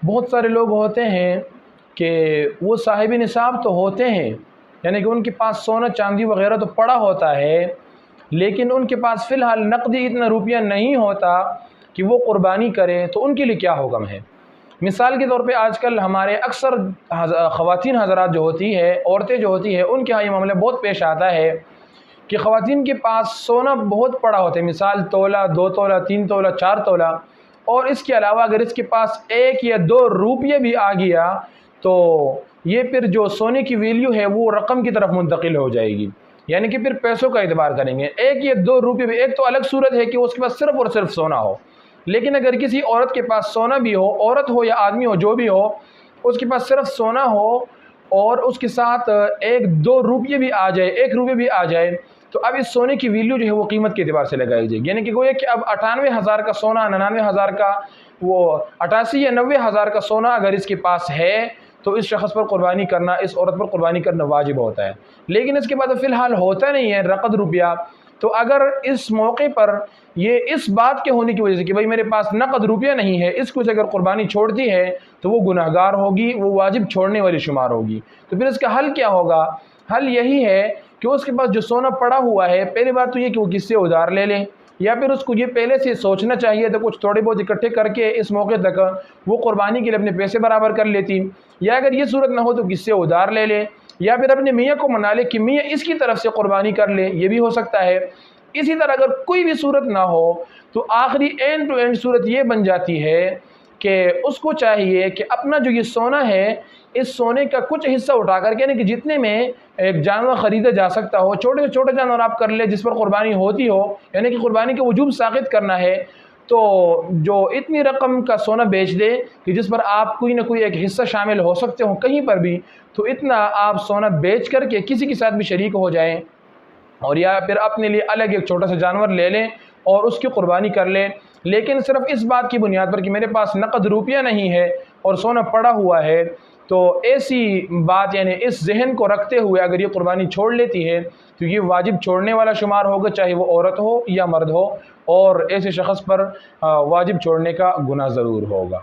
بہت سارے لوگ ہوتے ہیں کہ وہ صاحب نصاب تو ہوتے ہیں، یعنی کہ ان کے پاس سونا چاندی وغیرہ تو پڑا ہوتا ہے، لیکن ان کے پاس فی الحال نقدی اتنا روپیہ نہیں ہوتا کہ وہ قربانی کریں، تو ان کے لیے کیا حکم ہے؟ مثال کے طور پہ آج کل ہمارے اکثر خواتین حضرات جو ہوتی ہے، عورتیں جو ہوتی ہے، ان کے ہاں یہ معاملہ بہت پیش آتا ہے کہ خواتین کے پاس سونا بہت پڑا ہوتا ہے، مثال تولہ، 2 تولہ، 3 تولہ، 4 تولہ، اور اس کے علاوہ اگر اس کے پاس 1 یا 2 روپیے بھی آ گیا تو یہ پھر جو سونے کی ویلیو ہے وہ رقم کی طرف منتقل ہو جائے گی، یعنی کہ پھر پیسوں کا اعتبار کریں گے۔ 1 یا 2 روپیے بھی، ایک تو الگ صورت ہے کہ اس کے پاس صرف اور صرف سونا ہو، لیکن اگر کسی عورت کے پاس سونا بھی ہو، عورت ہو یا آدمی ہو جو بھی ہو، اس کے پاس صرف سونا ہو اور اس کے ساتھ 1-2 روپیے بھی آ جائے، 1 روپیے بھی آ جائے، تو اب اس سونے کی ویلیو جو ہے وہ قیمت کے اعتبار سے لگائی جائے گی، یعنی کہ گویا کہ اب 98,000 کا سونا، 99,000 کا، وہ 88 یا 90,000 کا سونا اگر اس کے پاس ہے تو اس شخص پر قربانی کرنا، اس عورت پر قربانی کرنا واجب ہوتا ہے۔ لیکن اس کے بعد فی الحال ہوتا نہیں ہے نقد روپیہ، تو اگر اس موقع پر یہ اس بات کے ہونے کی وجہ سے کہ بھئی میرے پاس نقد روپیہ نہیں ہے، اس کو سے اگر قربانی چھوڑتی ہے تو وہ گناہگار ہوگی، وہ واجب چھوڑنے والی شمار ہوگی۔ تو پھر اس کا حل کیا ہوگا؟ حل یہی ہے کہ اس کے پاس جو سونا پڑا ہوا ہے، پہلی بات تو یہ کہ وہ کس سے ادھار لے لیں، یا پھر اس کو یہ پہلے سے سوچنا چاہیے تو کچھ تھوڑے بہت اکٹھے کر کے اس موقع تک وہ قربانی کے لیے اپنے پیسے برابر کر لیتی، یا اگر یہ صورت نہ ہو تو کس سے ادھار لے لے، یا پھر اپنے میاں کو منا لے کہ میاں اس کی طرف سے قربانی کر لے، یہ بھی ہو سکتا ہے۔ اسی طرح اگر کوئی بھی صورت نہ ہو تو آخری اینڈ ٹو اینڈ صورت یہ بن جاتی ہے کہ اس کو چاہیے کہ اپنا جو یہ سونا ہے، اس سونے کا کچھ حصہ اٹھا کر کے، یعنی کہ جتنے میں ایک جانور خریدا جا سکتا ہو، چھوٹے سے چھوٹا جانور آپ کر لے جس پر قربانی ہوتی ہو، یعنی کہ قربانی کا وجوب ثابت کرنا ہے، تو جو اتنی رقم کا سونا بیچ دے کہ جس پر آپ کوئی نہ کوئی ایک حصہ شامل ہو سکتے ہوں کہیں پر بھی، تو اتنا آپ سونا بیچ کر کے کسی کے ساتھ بھی شریک ہو جائیں، اور یا پھر اپنے لیے الگ ایک چھوٹا سا جانور لے لیں اور اس کی قربانی کر لیں، لیکن صرف اس بات کی بنیاد پر کہ میرے پاس نقد روپیہ نہیں ہے اور سونا پڑا ہوا ہے، تو ایسی بات یعنی اس ذہن کو رکھتے ہوئے اگر یہ قربانی چھوڑ لیتی ہے تو یہ واجب چھوڑنے والا شمار ہوگا، چاہے وہ عورت ہو یا مرد ہو، اور ایسے شخص پر واجب چھوڑنے کا گناہ ضرور ہوگا۔